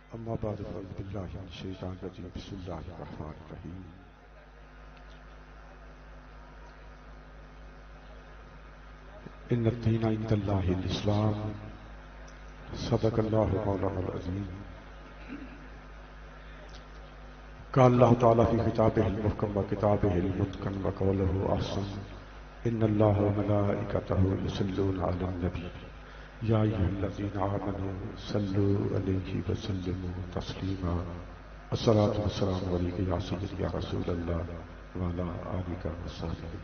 अम्मा बाद फ़अऊज़ु बिल्लाहि मिनश शैतानिर रजीम बिस्मिल्लाहिर रहमानिर रहीम। इन्नद्दीना इंदल्लाहिल इस्लाम सदक़ल्लाहु मौलानाल अज़ीम। क़ाल अल्लाहु तआला फ़ी किताबिहिल मुहकम व किताबिहिल मुतक़न व क़ौलुहु अहसन इन्नल्लाहा व मलाइकतहु युसल्लूना अलन नबी या अय्युहल्लज़ीना आमनू सल्लू अलैहि व सल्लिमू तस्लीमा। अस्सलातु वस्सलामु अलैका या सय्यदी या रसूलल्लाह व अला आलिका व सहबिही।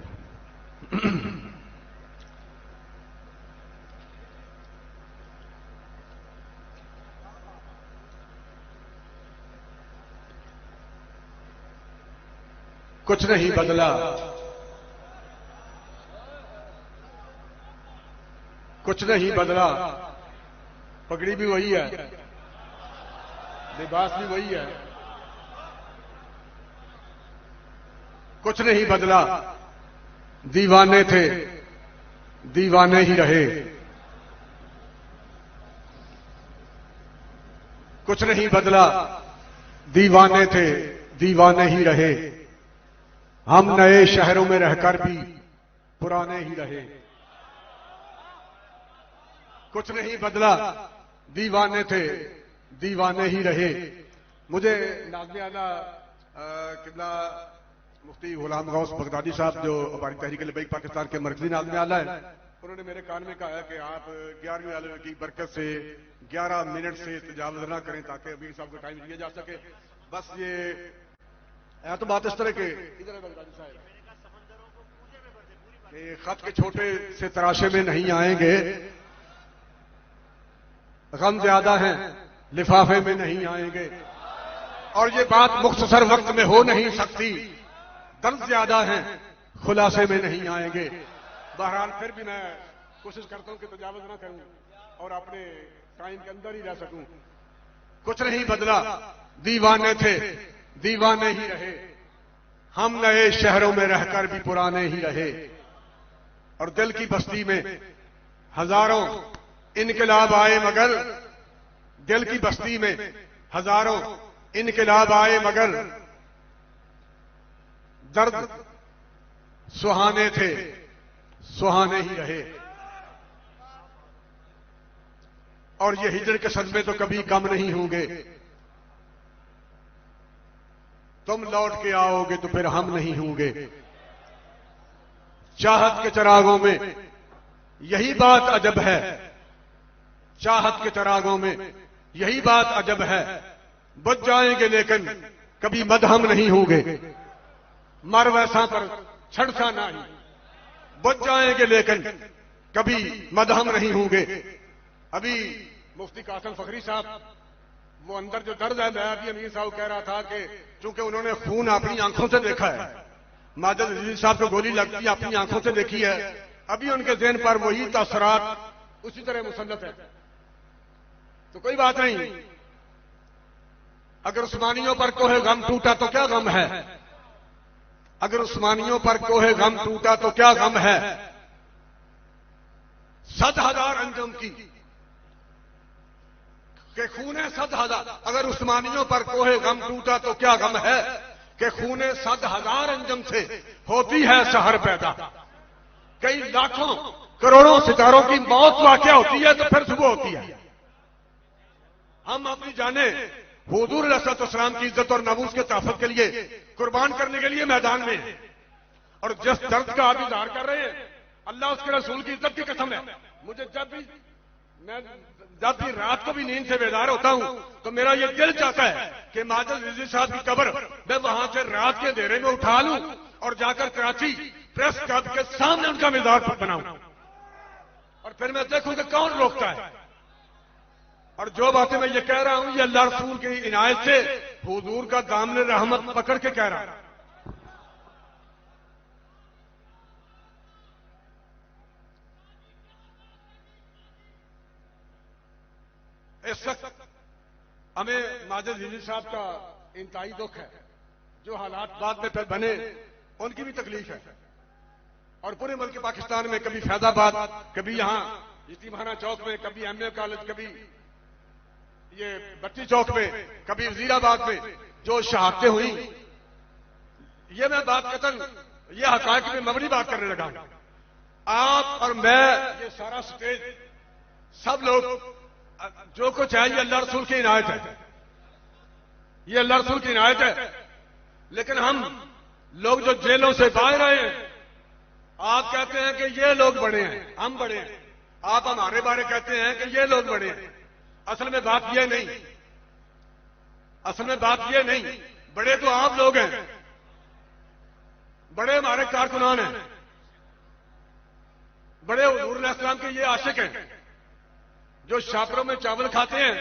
कुछ नहीं बदला, कुछ नहीं बदला। पगड़ी भी वही है, लिबास भी वही है। कुछ नहीं बदला। दीवाने थे, दीवाने ही रहे। कुछ नहीं बदला। दीवाने थे, दीवाने ही रहे। हम नए शहरों में रहकर भी पुराने ही रहे। कुछ नहीं बदला। दीवाने थे, दीवाने ही रहे। मुझे नाज़िम आला किबला मुफ्ती गुलाम गौस बगदादी साहब जो हमारी तहरीक-ए-लिबैक पाकिस्तान के मरकजी नाज़िम आला है, उन्होंने मेरे कान में कहा है कि आप 11वीं आलम की बरकत से 11 मिनट से तजावुज़ ना करें ताकि अमीर साहब को टाइम दिया जा सके। बस ये है तो बात इस तरह के इधर बगदादी साहब कि खत के छोटे से तराशे में नहीं आएंगे, गम ज्यादा है लिफाफे में नहीं आएंगे। और ये बात मुख्तसर वक्त में हो नहीं सकती, दर्द ज्यादा है खुलासे में नहीं आएंगे। बहरहाल फिर भी मैं कोशिश करता हूं कि तजावुज़ ना करूं और अपने टाइम के अंदर ही रह सकूं। कुछ नहीं बदला। दीवाने थे, दीवाने ही रहे। हम नए शहरों में रहकर भी पुराने ही रहे। और दिल की बस्ती में हजारों इनकलाब आए मगर, दिल की बस्ती में हजारों इनकलाब आए मगर दर्द सुहाने थे, सुहाने ही रहे। और ये हिजर के सदमे तो कभी कम नहीं होंगे। तुम लौट के आओगे तो फिर हम नहीं होंगे। चाहत के चरागों में यही बात अजब है, चाहत के चरागों में यही बात अजब है। बुझ जाएंगे लेकिन कभी मदहम नहीं होंगे। मर वैसा पर छड़सा नहीं। बुझ जाएंगे लेकिन कभी मदहम नहीं होंगे। अभी मुफ्ती कासिम फखरी साहब, वो अंदर जो दर्द है, मैं अभी अमीर साहब कह रहा था कि चूंकि उन्होंने खून अपनी आंखों से देखा है, माजिद अजीज साहब को गोली लगती अपनी आंखों से देखी है, अभी उनके ज़हन पर वही तासरात उसी तरह मुसल्लत है। तो कोई बात नहीं। अगर उस्मानियों पर कोहे गम टूटा तो क्या गम है, अगर उस्मानियों पर कोहे गम टूटा तो क्या गम है। 100,000 अंजुम की कि खूने 100,000, अगर उस्मानियों पर कोहे गम टूटा तो क्या गम है कि खूने 100,000 अंजम से होती है सहर पैदा। कई लाखों करोड़ों सितारों की मौत वाक़या होती है तो फिर सुबह होती है। हम अपनी जाने हुजूर अलैहिस्सलाम की इज्जत और नबूस के तहफ़्फ़ुज़ के लिए कुर्बान करने के लिए मैदान में हैं। और जिस दर्द का आप इज़हार कर रहे हैं, अल्लाह उसके रसूल की इज्जत की कसम है, मुझे जब भी रात को भी नींद से बेदार होता हूं तो मेरा ये दिल चाहता है कि माजिद अजीज साहब की कब्र मैं वहां से रात के अंधेरे में उठा लूं और जाकर कराची प्रेस क्लब के सामने उनका मज़ार बनाऊं। और फिर मैं देखूं कि कौन रोकता है। और जो बातें मैं ये कह रहा हूं, ये अल्लाह रसूल की इनायत से हुजूर का दामन रहमत पकड़ के कह रहा हूं। इस वक्त हमें माजिद अजीज साहब का इंतहाई दुख है। जो हालात बाद में फिर बने उनकी भी तकलीफ है। और पूरे मुल्क पाकिस्तान में कभी फैजाबाद, कभी यहां यतीमखाना चौक में, कभी एमए कॉलेज, कभी ये बट्टी चौक में, कभी वजीराबाद में जो शहादतें हुई, ये मैं बात कतन ये हकायक में मबनी बात करने लगा हूं। आप और मैं, ये सारा स्टेज, सब लोग, जो कुछ है ये अल्लाह रसूल की इनायत है, ये अल्लाह रसूल की इनायत है। लेकिन हम लोग जो जेलों से बाहर आए हैं, आप कहते हैं कि ये लोग बड़े हैं, हम बड़े हैं, आप हमारे बारे कहते हैं कि ये लोग बड़े हैं। असल में बात ये नहीं, असल में बात ये नहीं, बड़े तो आप लोग हैं, बड़े हमारे कारकुनान हैं, बड़े हुजूर अलैहिस्सलाम के ये आशिक हैं जो छापरों में चावल खाते हैं,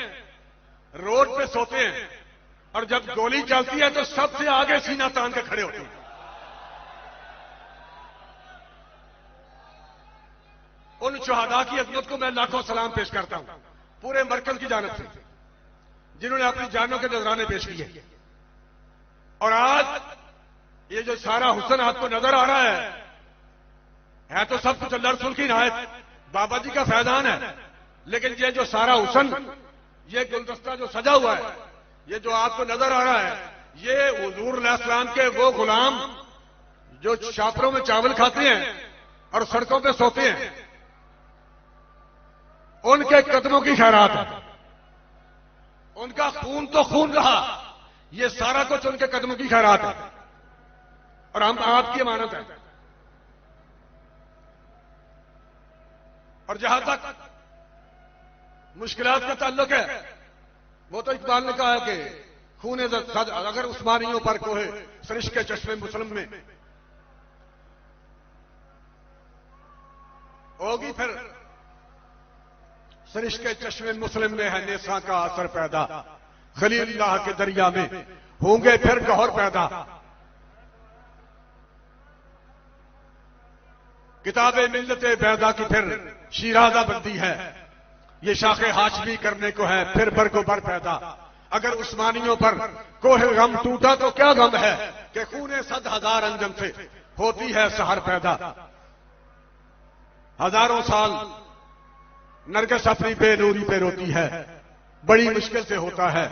रोड पे सोते हैं, और जब गोली चलती है तो सबसे आगे सीना तान के खड़े होते हैं। उन शहादा की अजमत को मैं लाखों सलाम पेश करता हूं, पूरे मरकज की जानिब से, जिन्होंने अपनी जानों के नजराने पेश किए। और आज ये जो सारा हुस्न आपको नजर आ रहा है तो सब कुछ अल्लाह रसूल की इनायत, बाबा जी का फैजान है। लेकिन ये जो सारा हुस्न, ये गुलदस्ता जो सजा हुआ है, ये जो आपको नजर आ रहा है, ये हुजूर अलैहिस्सलाम के वो गुलाम जो छापरों में चावल खाते हैं और सड़कों पे सोते हैं, उनके कदमों की खैरात है। उनका खून तो खून रहा, ये सारा कुछ उनके कदमों की खैरात है, और हम आपकी अमानत है। और जहां तक मुश्किलात का ताल्लुक है, वो तो इकबाल ने कहा है कि खूने अगर उस्मानियों पर कोहे सरिश के चश्मे मुस्लिम में होगी, फिर सरिश के चश्मे मुस्लिम में है नेसा का असर पैदा, खलीलुल्लाह के दरिया में होंगे फिर गौहर पैदा। किताबे मिल्लते बैदा की फिर शीराजा बंदी है, ये शाखे हाशमी करने को है फिर बर को बर पैदा। अगर उस्मानियों पर कोहे गम टूटा तो क्या गम है कि खूने 100,000 अंजम से होती है सहर पैदा। हजारों साल नरगिस अपनी बेनूरी पे रोती है, बड़ी मुश्किल से होता है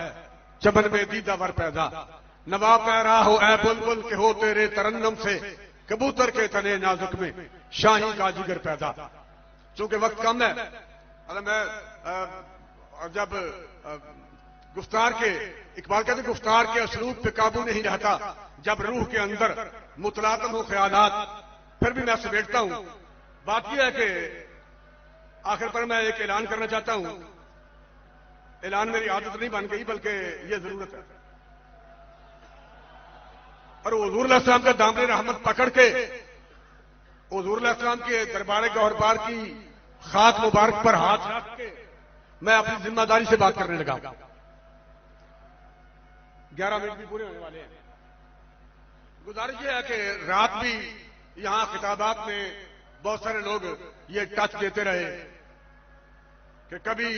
चमन में दीदा वर पैदा। नवा पैरा हो ए बुलबुल के हो तेरे तरन्नुम से, कबूतर के तने नाजुक में शाही का जिगर पैदा। चूंकि वक्त कम है, मैं जब गुफ्तार के, इकबाल कहते गुफ्तार के असलूब पे काबू नहीं रहता, जब रूह के अंदर मुतलातम हो ख्यालात, फिर भी मैं समेटता हूं। बात यह है कि आखिर पर मैं एक ऐलान करना चाहता हूं। ऐलान मेरी आदत नहीं बन गई, बल्कि यह जरूरत है। और हुजूर अलैहिस्सलाम का दामन रहमत पकड़ के हुजूर अलैहिस्सलाम के दरबार गौहरबार की खाक मुबारक पर हाथ रख के मैं अपनी जिम्मेदारी से बात करने लगा। 11 मिनट भी पूरे होने वाले हैं। गुजारिश यह है कि रात भी यहां खिताबात में बहुत सारे लोग ये टच देते रहे कि कभी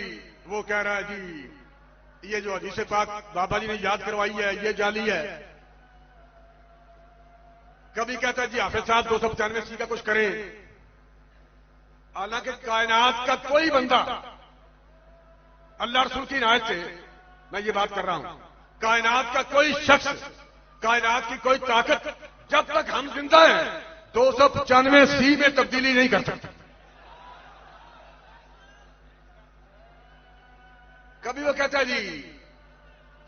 वो कह रहा है जी ये जो हदीस पाक बाबा जी ने याद करवाई है ये जाली है, कभी कहता है जी हाफिज साहब 295 का कुछ करें। हालांकि कायनात का कोई बंदा, अल्लाह रसूल की इनायत से मैं ये बात कर रहा हूं, कायनात का कोई शख्स, कायनात की कोई ताकत जब तक हम जिंदा हैं 295 में तब्दीली नहीं कर सकता। कभी वो कहता है जी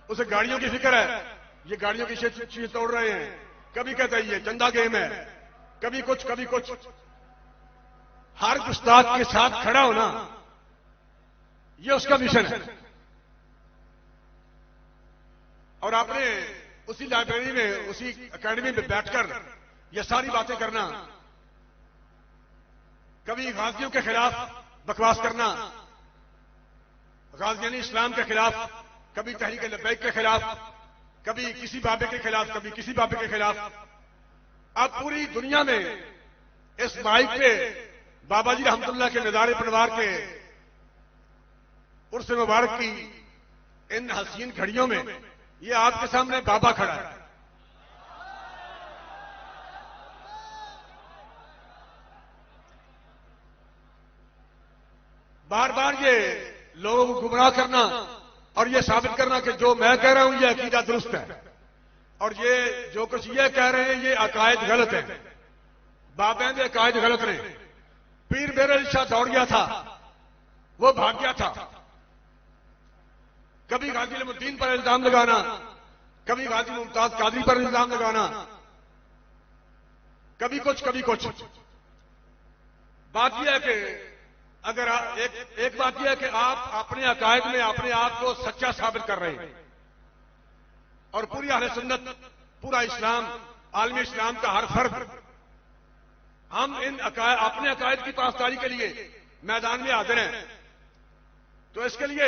उसे गाड़ियों की फिक्र है, ये गाड़ियों की चीज तोड़ रहे हैं, कभी कहता है ये चंदा गेम है, कभी कुछ कभी कुछ। हर गुस्ताख के साथ खड़ा होना ये उसका मिशन है। और आपने उसी लाइब्रेरी में, उसी एकेडमी में बैठकर ये सारी बातें करना, कभी गाजियों के खिलाफ बकवास करना, गाजियान इस्लाम के खिलाफ, कभी तहरीक लब्बैक के खिलाफ, कभी किसी बाबे के खिलाफ, कभी किसी बाबे के खिलाफ। अब पूरी दुनिया में इस माइक पे बाबा जी रहमतुल्लाह के नज़ारे परिवार के उर्स मुबारक की इन हसीन घड़ियों में ये आपके सामने बाबा खड़ा है। बार बार ये लोगों को गुमराह करना और ये साबित करना कि जो मैं कह रहा हूं ये अकीदा दुरुस्त है, और ये जो कुछ ये कह रहे हैं ये अकायद गलत है। बाबैन अकायद गलत ने। पीर मेरे शाह दौड़ गया था, वो भाग गया था। कभी गाजी नईमुद्दीन पर इल्जाम लगाना, कभी गाजी मुमताज कादरी पर इल्जाम लगाना, कभी कुछ। बात यह है कि अगर एक बात यह है कि आप अपने अकायद में अपने आप को सच्चा साबित कर रहे हैं, और पूरी अहले सुन्नत, पूरा इस्लाम, आलमी इस्लाम का हर फर्द हम इन अपने अकायद की पासदारी के लिए मैदान में हाजिर हैं। तो इसके लिए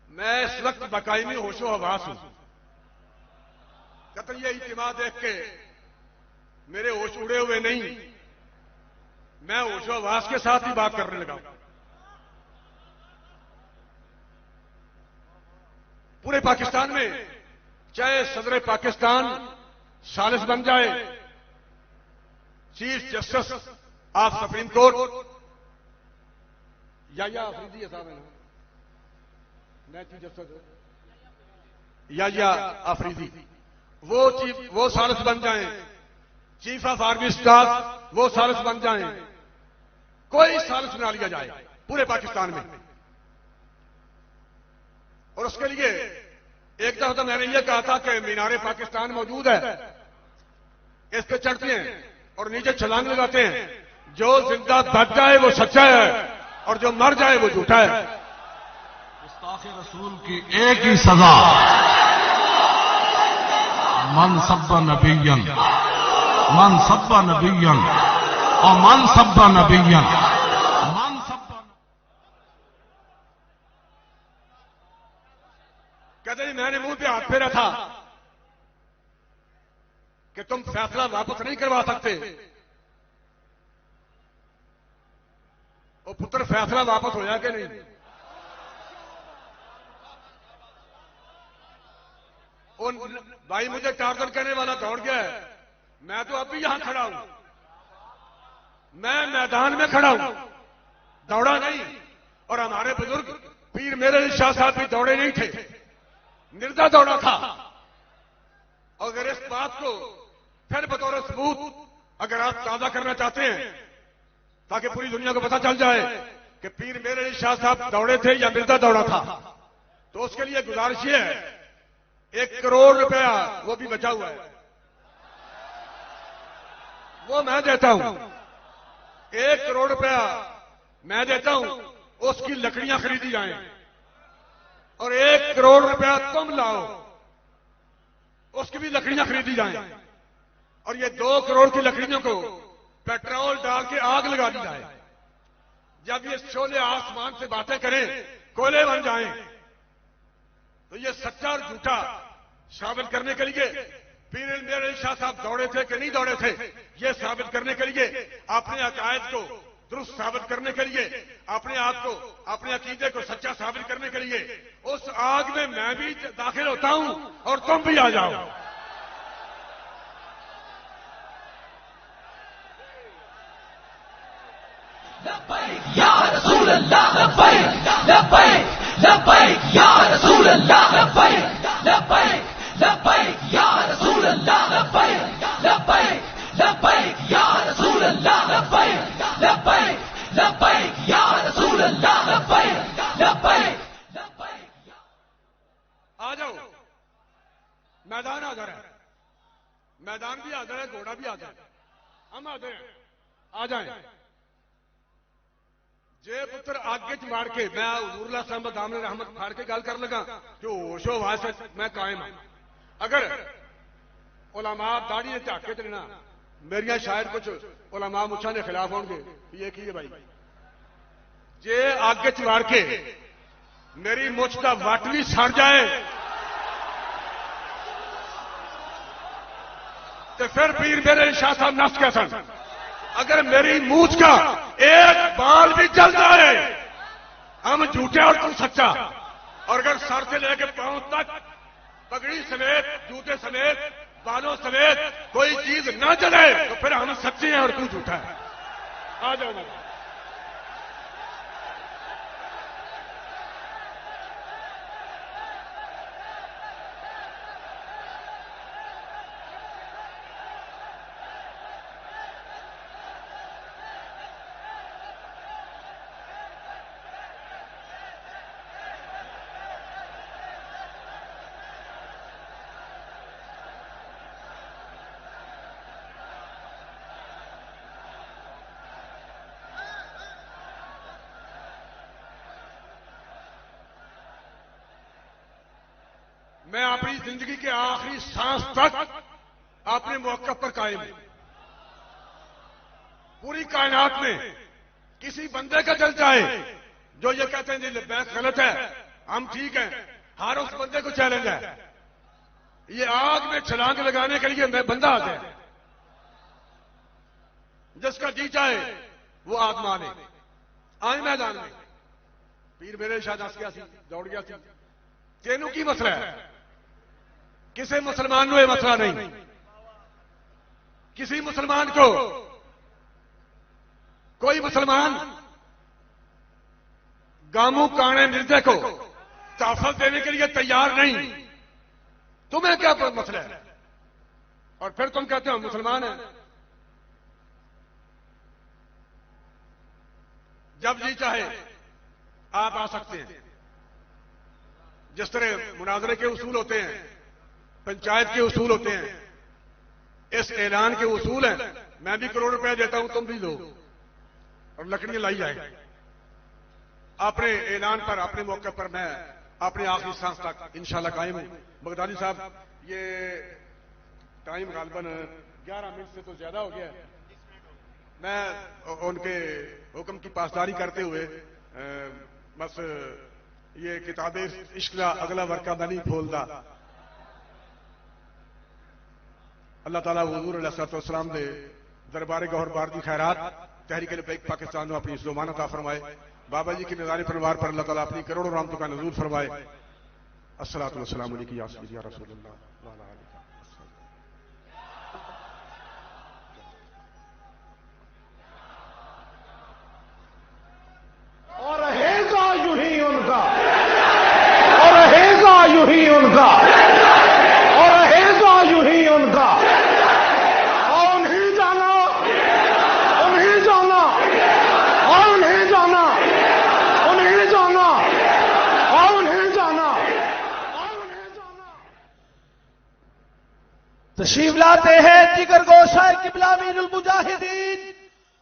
मैं इस वक्त बाकायमी होशो हवास हूं। कतई ये इज्तिमा देख के मेरे होश उड़े हुए नहीं, मैं होशो हवास के साथ ही बात करने लगा। पूरे पाकिस्तान में चाहे सदर पाकिस्तान सालिस बन जाए, chief justice of supreme court या अफरीदी साहब है, मैं चीफ जस्टिस या अफरीदी, वो सालिस बन जाएं, चीफ ऑफ आर्मी स्टाफ वो सालिस बन जाएं, कोई सालिस बना लिया जाए पूरे पाकिस्तान में। और उसके लिए एक दफा तो मैंने ये कहा था कि मीनारे पाकिस्तान मौजूद है, इस पे चढ़ते हैं और नीचे छलांग लगाते हैं। जो जिंदा बच जाए वो सच्चा है, और जो मर जाए वो झूठा है। गुस्ताखे रसूल की एक ही सजा, मन सब्बा नबियन और मन सब्बा नबियन। कहते ही मैंने मुंह पे हाथ फेरा था कि तुम फैसला वापस नहीं करवा सकते। वो पुत्र फैसला वापस होया कि नहीं? भाई मुझे टार्गेट करने वाला दौड़ गया है, मैं तो अभी यहां खड़ा हूं, मैं मैदान में खड़ा हूं, दौड़ा नहीं। और हमारे बुजुर्ग पीर मेरे शाह साहब भी दौड़े नहीं थे, निर्दा दौड़ा था। अगर इस बात को फिर बतौर सबूत अगर आप ताजा करना चाहते हैं ताकि पूरी दुनिया को पता चल जाए कि पीर मेरे शाह साहब दौड़े थे या निर्दा दौड़ा था, तो उसके लिए गुजारिश ये है, 1 करोड़ रुपया वो भी बचा हुआ है, वो मैं देता हूं। 1 करोड़ रुपया मैं देता हूं, उसकी लकड़ियां खरीदी जाएं, और 1 करोड़ रुपया तुम लाओ, उसकी भी लकड़ियां खरीदी जाएं, और ये 2 करोड़ की लकड़ियों को पेट्रोल डाल के आग लगा दी जाए। जब ये शोले आसमान से बातें करें, कोयले बन जाएं, तो ये सच्चा और झूठा साबित करने के लिए पीर मेरे शाह साहब दौड़े थे कि नहीं दौड़े थे, ये साबित करने के लिए, अपने अकायद को दुरुस्त साबित करने के लिए, अपने आप को, अपने अकीदे को सच्चा साबित करने के लिए, उस आग में मैं भी दाखिल होता हूं और तुम भी आ जाओ। या रसूल अल्लाह, लब्बैक लब्बैक लब्बैक या रसूल अल्लाह, लब्बैक लब्बैक लब्बैक या रसूल अल्लाह, लब्बैक लब्बैक लब्बैक या रसूल अल्लाह, लब्बैक लब्बैक लब्बैक या रसूल अल्लाह, लब्बैक लब्बैक लब्बैक। आ जाओ, मैदान हाजिर है, मैदान भी हाजिर है, घोड़ा भी हाजिर है, हम हाजिर हैं, आ जाएं। जे पुत्र आगे च मार के मैं हुजूर साहब दामन रहमत फाड़ के गल कर लगा कि होशो वास मैं कायम हूं। अगर उलमा दाढ़ी ने झाके देना, मेरिया शायद कुछ उलमा मुछा के खिलाफ होंगे, ये की है भाई। जे आगे च मार के मेरी मुछ का वट भी सड़ जाए तो फिर पीर मेरे शाह साहब नस के सन। अगर मेरी मूछ का एक बाल भी जल जाए, हम झूठे और तुम सच्चा। और अगर सर से लेकर पांव तक पगड़ी समेत, जूते समेत, बालों समेत कोई चीज न जले तो फिर हम सच्चे हैं और तू झूठा है। आ जाओ। मैं अपनी जिंदगी के आखिरी सांस तक अपने मौक़िफ़ पर कायम हूं। पूरी कायनात में किसी बंदे का जल जाए जो ये कहते हैं जी लब्बैक गलत है, हम ठीक हैं, हर उस बंदे को चैलेंज है। ये आग में छलांग लगाने के लिए मैं बंदा आ गया, जिसका जी चाहे वो आग माने। आए मैदान में पीर मेरे शाह दस गया सी, दौड़ गया सी, तेनू की मसला है? किसी मुसलमान को यह मसला नहीं। किसी मुसलमान को, कोई मुसलमान गामू काणे मिर्जे को तहफ़्फ़ुज़ देने के लिए तैयार नहीं। तुम्हें क्या मसला है? और फिर तुम कहते हो मुसलमान है। जब जी चाहे आप आ सकते हैं। जिस तरह मुनाजरे के उसूल होते हैं, पंचायत के उसूल होते हैं, इस ऐलान के उसूल हैं। मैं भी करोड़ रुपया देता हूं, तुम भी दो और लकड़ियां लाई जाए। अपने ऐलान पर, अपने मौके पर मैं अपने आखिरी सांस तक इंशाल्लाह कायम हूं। बगदादी साहब, ये टाइम गालबन 11 मिनट से तो ज्यादा हो गया है। मैं उनके हुक्म की पासदारी करते हुए बस ये किताबें इश्क दा अगला वर्का मैं नहीं खोलता। अल्लाह ताला हुजूर अलैहिस्सलाम दे दरबारे गौहर बार की खैरात तहरीक लब्बैक पाकिस्तान में अपनी ज़ुबान अता फरमाए। बाबा जी की निज़ारे परिवार पर अल्लाह ताला अपनी करोड़ों रहमतों का नज़ूल फरमाए। अस्सलातु वस्सलामु अलैका या सय्यदी या रसूलल्लाह व अला आलिका। और रहेगा यूं ही उनका, और रहेगा यूं ही उनका, और रहेगा यूं ही उनका। और उन्हें जाना, उन्हें जाना, और उन्हें जाना, उन्हें जाना, और उन्हें जाना, और उन्हें जाना। तशरीफ लाते हैं जिगर गोशा किबला अमीरुल मुजाहिदीन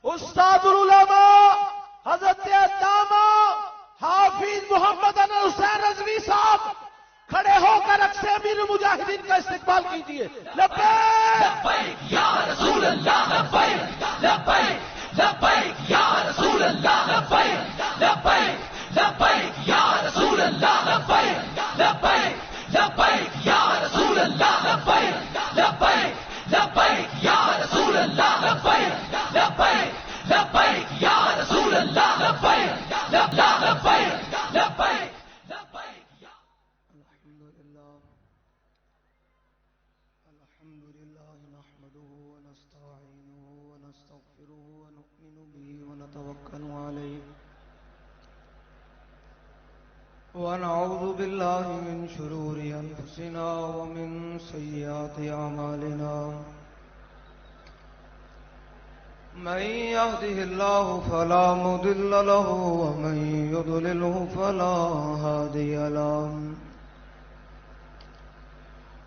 उस्तादुल उलमा हजरत अल्लामा हाफिज मोहम्मद अनवर हुसैन रज़वी साहब। खड़े होकर अक्से अमीरुल मुजाहिदीन का इस्तकबाल कीजिए। लब्बैक लब्बैक या रसूल अल्लाह, लब्बैक लब्बैक लब्बैक या रसूल अल्लाह, लब्बैक लब्बैक लब्बैक या रसूल अल्लाह, लब्बैक लब्बैक लब्बैक या रसूल अल्लाह, लब्बैक लब्बैक लब्बैक या रसूल अल्लाह, लब्बैक लब्बैक लब्बैक या रसूल अल्लाह, लब्बैक लब्बैक लब्बैक लब्बैक लब्बैक या। अल्हम्दुलिल्लाह नहमदुहु व नस्तईनुहु व नस्तगफिरुहु व नु'मिनु बिही व नतवक्कलु अलैहि व नऊज़ु बिल्लाहि मिन शुरूरि अनफुसिना व मिन सय्यिआति अमालिना। मन यहदिहिल्लाहु फला मुदिल्ल लहु व मन युद्लिलहु फला हादिय लहु।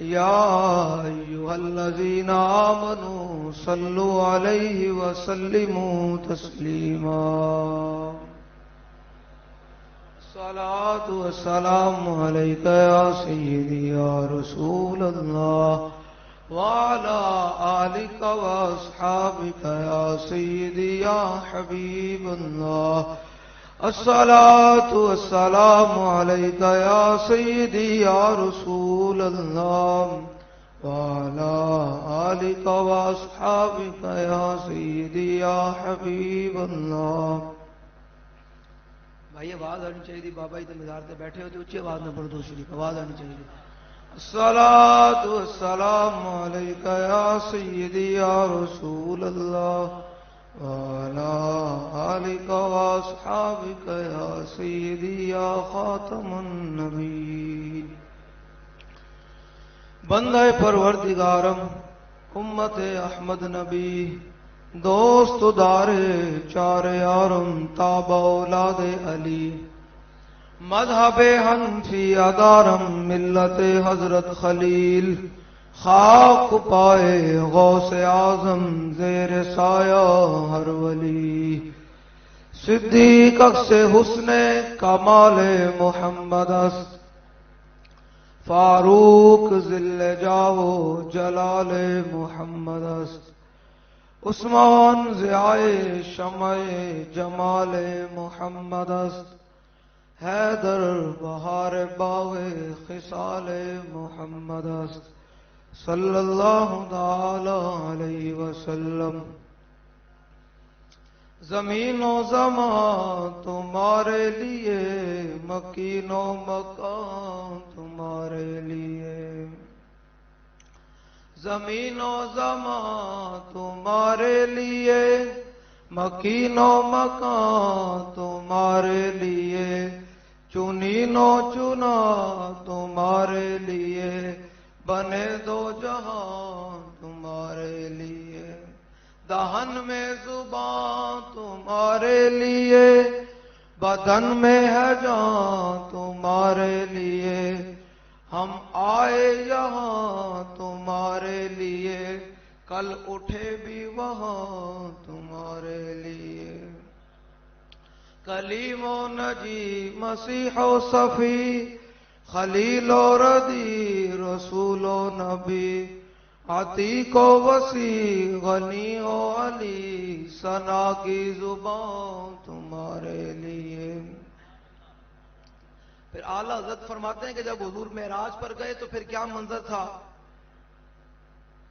या अय्युहल्लज़ीना आमनू सल्लु अलैहि व सल्लिमू तस्लीमा। अस्सलातु वस्सलामु अलैका या सय्यदी या रसूल अल्लाह व अला आलिका व अस्हाबिका या सय्यदी या हबीब अल्लाह। अस्सलातु वस्सलामु अलैका या सय्यदी या रसूल अल्लाह व अला आलिका व अस्हाबिका या सय्यदी या हबीब अल्लाह। भाई आवाज आनी चाहिए। बाबा जी तो मज़ार से बैठे हो तो उच्ची आवाज में पढ़ दो शरीफ, आवाज आनी चाहिए। अस्सलातु वस्सलामु अलैका या सय्यदी या रसूल अल्लाह व अला आलिका व अस्हाबिका या सय्यदी या खातमुन नबीय्यीन। बंदे परवरदिगारम उम्मत अहमद नबी दोस्त दारे चारे यारम ताबा औलादे अली मज़हबे हनफी अदारम मिल्लते हजरत खलील खाक पाए गौसे आजम जेर साया हर वली सिद्दीक अक्से हुस्ने कमाले मोहम्मद फारूक जिल्ले जाओ जलाले मोहम्मद उस्मान ज़ियाए शमए जमाले मोहम्मद हैदर बहार बावे खिसाले मोहम्मद सल्लल्लाहु ताला अलैहि वसल्लम। ज़मीनो ज़मा तुम्हारे लिए, मकीनो मकान तुम्हारे लिए। ज़मीनो ज़मा तुम्हारे लिए, मकीनो मकान तुम्हारे लिए। चुनीनो चुना तुम्हारे लिए, बने दो जहां तुम्हारे लिए। दहन में जुबान तुम्हारे लिए, बदन में है जान तुम्हारे लिए। हम आए यहाँ तुम्हारे लिए, कल उठे भी वहाँ तुम्हारे लिए। कलीमो नजी मसीहो सफी, खलीलो रदी रसूलो नबी। अतीको वसी गनी ओ अली, सना की जुबान तुम्हारे लिए। फिर आला हज़रत फरमाते हैं कि जब हुजूर मेराज पर गए तो फिर क्या मंजर था।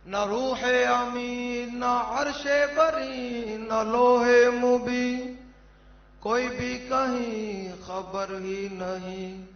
न रूहे अमीन, न अर्शे बरी, न लोहे मुबी, कोई भी कहीं खबर ही नहीं।